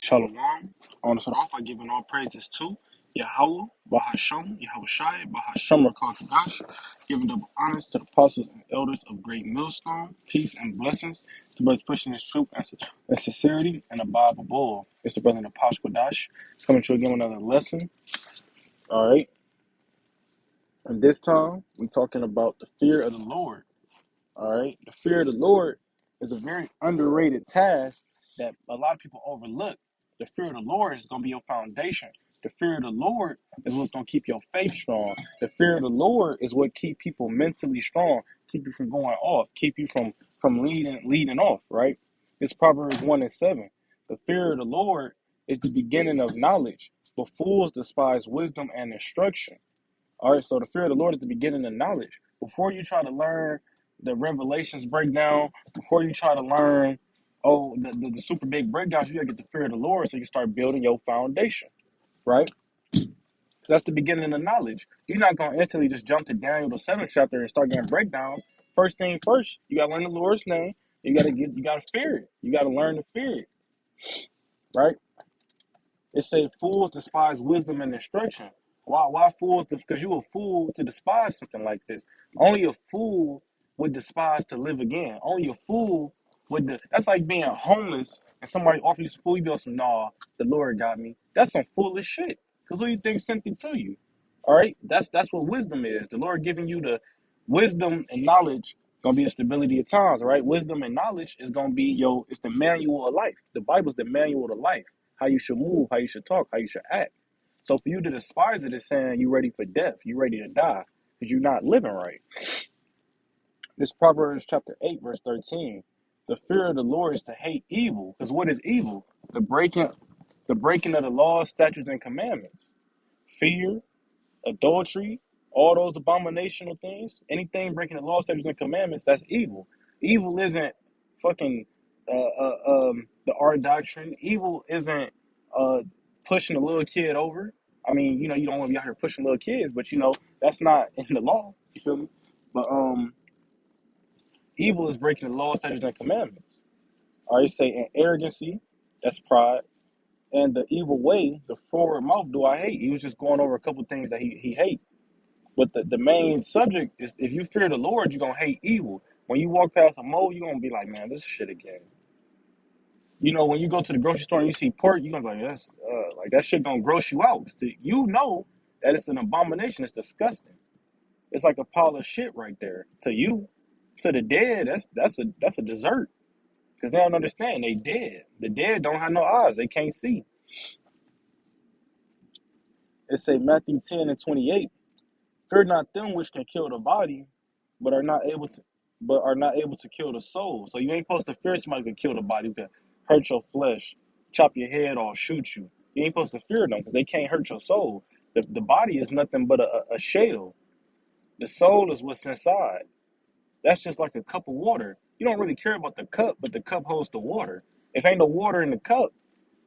Shalom. I want to start off by giving all praises to Yahweh, Bahasham, Yahushai, Bahasham Rakakadash, giving double honors to the apostles and elders of Great Millstone, peace and blessings to brothers pushing his truth and sincerity and a Bible bull. It's the brother Napash Kodash coming to you again with another lesson. All right. And this time, we're talking about the fear of the Lord. All right. The fear of the Lord is a very underrated task that a lot of people overlook. The fear of the Lord is going to be your foundation. The fear of the Lord is what's going to keep your faith strong. The fear of the Lord is what keep people mentally strong, keep you from going off, keep you from leading off, right? It's Proverbs 1:7. The fear of the Lord is the beginning of knowledge, but fools despise wisdom and instruction. All right, so the fear of the Lord is the beginning of knowledge. Before you try to learn the Revelations breakdown, before you try to learn, the super big breakdowns, you gotta get the fear of the Lord so you can start building your foundation, right? Because that's the beginning of knowledge. You're not gonna instantly just jump to Daniel the 7th chapter and start getting breakdowns. First thing first, you gotta learn the Lord's name. You gotta fear it. You gotta learn to fear it, right? It say fools despise wisdom and instruction. Why fools? Because you a fool to despise something like this. Only a fool would despise to live again. Only a fool would. That's like being homeless and somebody offer you some food. You be on some, nah, the Lord got me. That's some foolish shit. Because who you think sent it to you? All right, that's what wisdom is. The Lord giving you the wisdom and knowledge. Gonna be the stability of times, right? Wisdom and knowledge is gonna be it's the manual of life. The Bible's the manual of life. How you should move, how you should talk, how you should act. So for you to despise it is saying you're ready for death, you're ready to die, because you're not living right. This Proverbs chapter 8, verse 13. The fear of the Lord is to hate evil. Because what is evil? The breaking of the laws, statutes, and commandments. Fear, adultery, all those abominational things, anything breaking the law, statutes, and commandments, that's evil. Evil isn't fucking the art doctrine. Evil isn't uh, pushing a little kid over. I mean, you don't want to be out here pushing little kids, but that's not in the law. You feel me? But evil is breaking the law, statutes, and commandments. All right, say and arrogancy, that's pride. And the evil way, the forward mouth, do I hate? He was just going over a couple things that he hates. But the main subject is if you fear the Lord, you're going to hate evil. When you walk past a mole, you're going to be like, man, this shit again. When you go to the grocery store and you see pork, you're going to be like, that shit going to gross you out. You know that it's an abomination. It's disgusting. It's like a pile of shit right there. To you, to the dead, that's a dessert. Because they don't understand. They dead. The dead don't have no eyes. They can't see. It say Matthew 10:28. Fear not them which can kill the body, but are not able to kill the soul. So you ain't supposed to fear somebody who can kill the body, who can hurt your flesh, chop your head off, shoot you. You ain't supposed to fear them because they can't hurt your soul. The body is nothing but a shell. The soul is what's inside. That's just like a cup of water. You don't really care about the cup, but the cup holds the water. If ain't no water in the cup,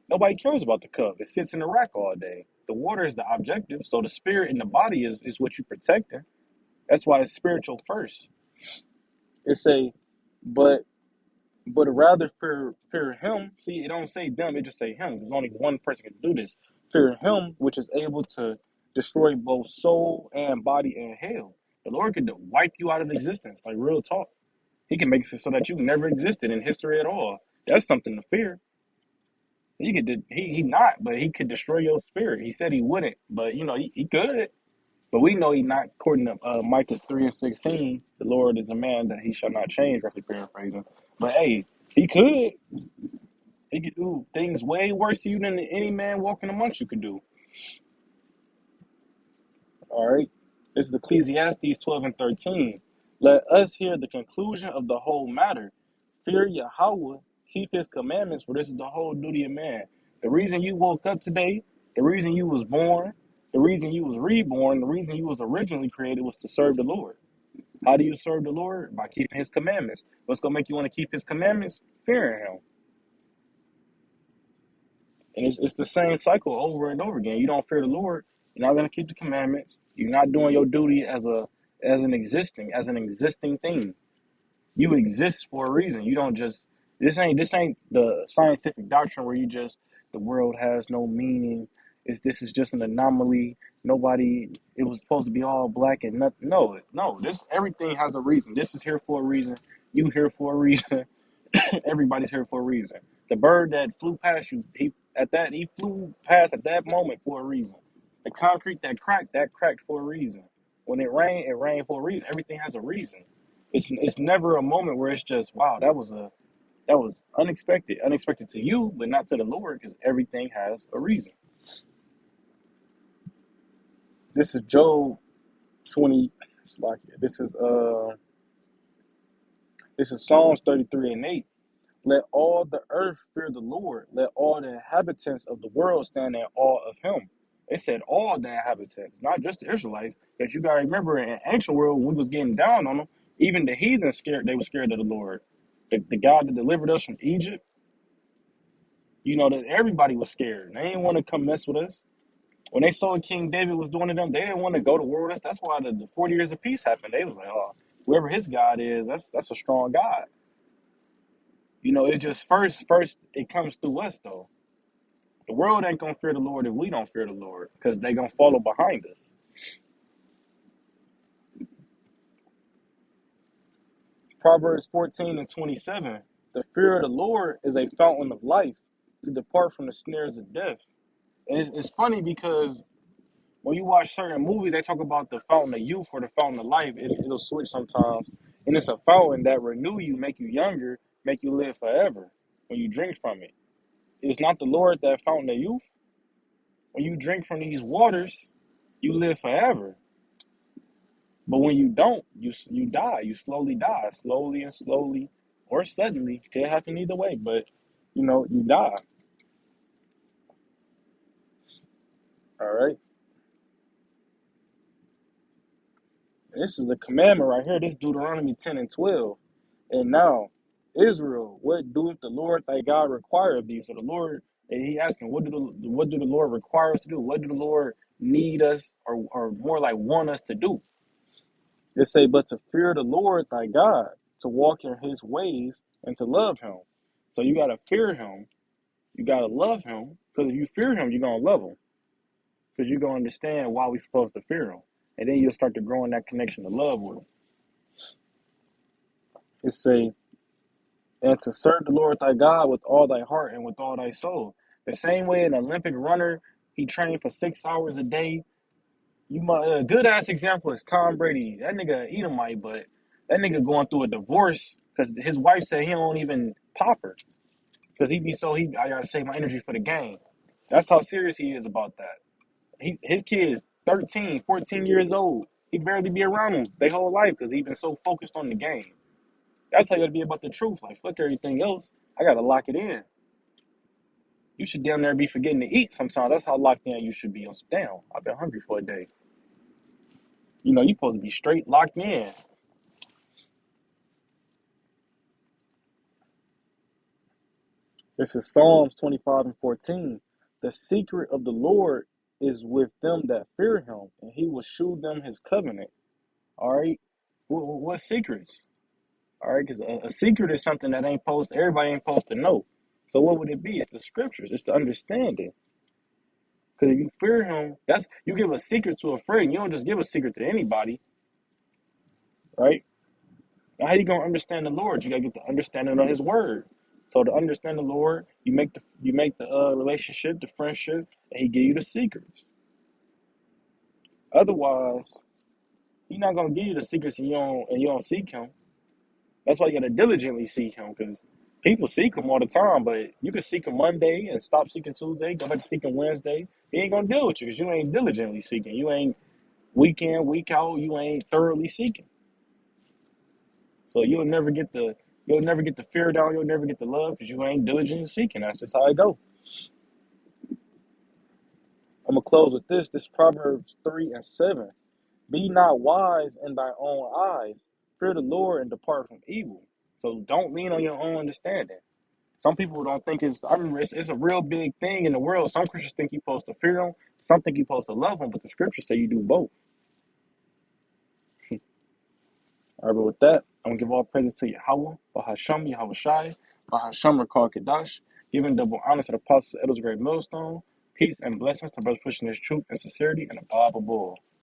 nobody cares about the cup. It sits in the rack all day. The water is the objective, so the spirit in the body is what you're protecting. That's why it's spiritual first. It say, but rather fear him. See, it don't say them, it just say him. There's only one person can do this. Fear him, which is able to destroy both soul and body in hell. The Lord could wipe you out of existence, like real talk. He can make it so that you never existed in history at all. That's something to fear. He not, but he could destroy your spirit. He said he wouldn't, but he could. But we know he not, according to Micah 3:16, the Lord is a man that he shall not change, roughly paraphrasing. But hey, he could. He could do things way worse to you than any man walking amongst you could do. All right. This is Ecclesiastes 12:13. Let us hear the conclusion of the whole matter. Fear Yahweh, keep his commandments, for this is the whole duty of man. The reason you woke up today, the reason you was born, the reason you was reborn, the reason you was originally created was to serve the Lord. How do you serve the Lord? By keeping his commandments. What's going to make you want to keep his commandments? Fearing him. And it's the same cycle over and over again. You don't fear the Lord, you're not going to keep the commandments. You're not doing your duty as an existing thing. You exist for a reason. You don't just This ain't the scientific doctrine where you just the world has no meaning. This is just an anomaly. Nobody it was supposed to be all black and nothing. No. This everything has a reason. This is here for a reason. You here for a reason. Everybody's here for a reason. The bird that flew past you, he flew past at that moment for a reason. The concrete that cracked for a reason. When it rained for a reason. Everything has a reason. It's never a moment where it's just wow, that was unexpected to you, but not to the Lord, because everything has a reason. This is Job 20. This is Psalms 33:8. Let all the earth fear the Lord. Let all the inhabitants of the world stand in awe of him. It said all the inhabitants, not just the Israelites. Because you gotta remember in ancient world when we was getting down on them, even the heathens scared they were scared of the Lord. The God that delivered us from Egypt, that everybody was scared. They didn't want to come mess with us. When they saw what King David was doing to them, they didn't want to go to war with us. That's why the 40 years of peace happened. They was like, oh, whoever his God is, that's a strong God. It just first it comes through us though. The world ain't gonna fear the Lord if we don't fear the Lord, because they gonna follow behind us. Proverbs 14:27. The fear of the Lord is a fountain of life, to depart from the snares of death. And it's funny because when you watch certain movies, they talk about the fountain of youth or the fountain of life. It'll switch sometimes, and it's a fountain that renew you, make you younger, make you live forever. When you drink from it, it's not the Lord that fountain of youth. When you drink from these waters, you live forever. But when you don't, you die. You slowly die, slowly and slowly, or suddenly. It can happen either way, but you die. All right. This is a commandment right here. This Deuteronomy 10:12. And now, Israel, what doeth the Lord thy God require of thee? So the Lord, and he asking, what do the Lord require us to do? What do the Lord need us, or more like want us to do? It say, but to fear the Lord thy God, to walk in his ways, and to love him. So you gotta fear him, you gotta love him, because if you fear him, you're gonna love him. Because you're gonna understand why we're supposed to fear him. And then you'll start to grow in that connection to love with him. It say, and to serve the Lord thy God with all thy heart and with all thy soul. The same way an Olympic runner, he trained for 6 hours a day. A good ass example is Tom Brady. That nigga Edomite, but that nigga going through a divorce because his wife said he don't even pop her because I gotta save my energy for the game. That's how serious he is about that. His kid is 13, 14 years old. He barely be around them their whole life because he been so focused on the game. That's how you gotta be about the truth. Like fuck everything else. I gotta lock it in. You should damn near be forgetting to eat sometimes. That's how locked in you should be. On damn, I've been hungry for a day. You supposed to be straight locked in. This is Psalms 25:14. The secret of the Lord is with them that fear him, and he will shew them his covenant. All right. What secrets? All right, because a secret is something that everybody ain't supposed to know. So what would it be? It's the scriptures. It's the understanding. Because if you fear him, you give a secret to a friend. You don't just give a secret to anybody, right? Now, how you gonna understand the Lord? You gotta get the understanding of His Word. So to understand the Lord, you make the relationship, the friendship, and He give you the secrets. Otherwise, He's not gonna give you the secrets, and you don't seek Him. That's why you gotta diligently seek Him, because people seek Him all the time, but you can seek Him Monday and stop seeking Tuesday, go back to seeking Wednesday. He ain't gonna deal with you because you ain't diligently seeking. You ain't week in, week out. You ain't thoroughly seeking. So you'll never get the fear down. You'll never get the love because you ain't diligently seeking. That's just how it go. I'm gonna close with this. This Proverbs 3:7. Be not wise in thy own eyes. Fear the Lord and depart from evil. So don't lean on your own understanding. Some people don't think I remember it's a real big thing in the world. Some Christians think you're supposed to fear them. Some think you're supposed to love them, but the scriptures say you do both. All right, but with that, I'm gonna give all praises to Yahweh, Bahasham, Yahweh Shai, Bahasham Rakal Kadash. Giving double honors to the apostles, elders, of great millstone. Peace and blessings to brothers pushing this truth and sincerity and a Bible bull.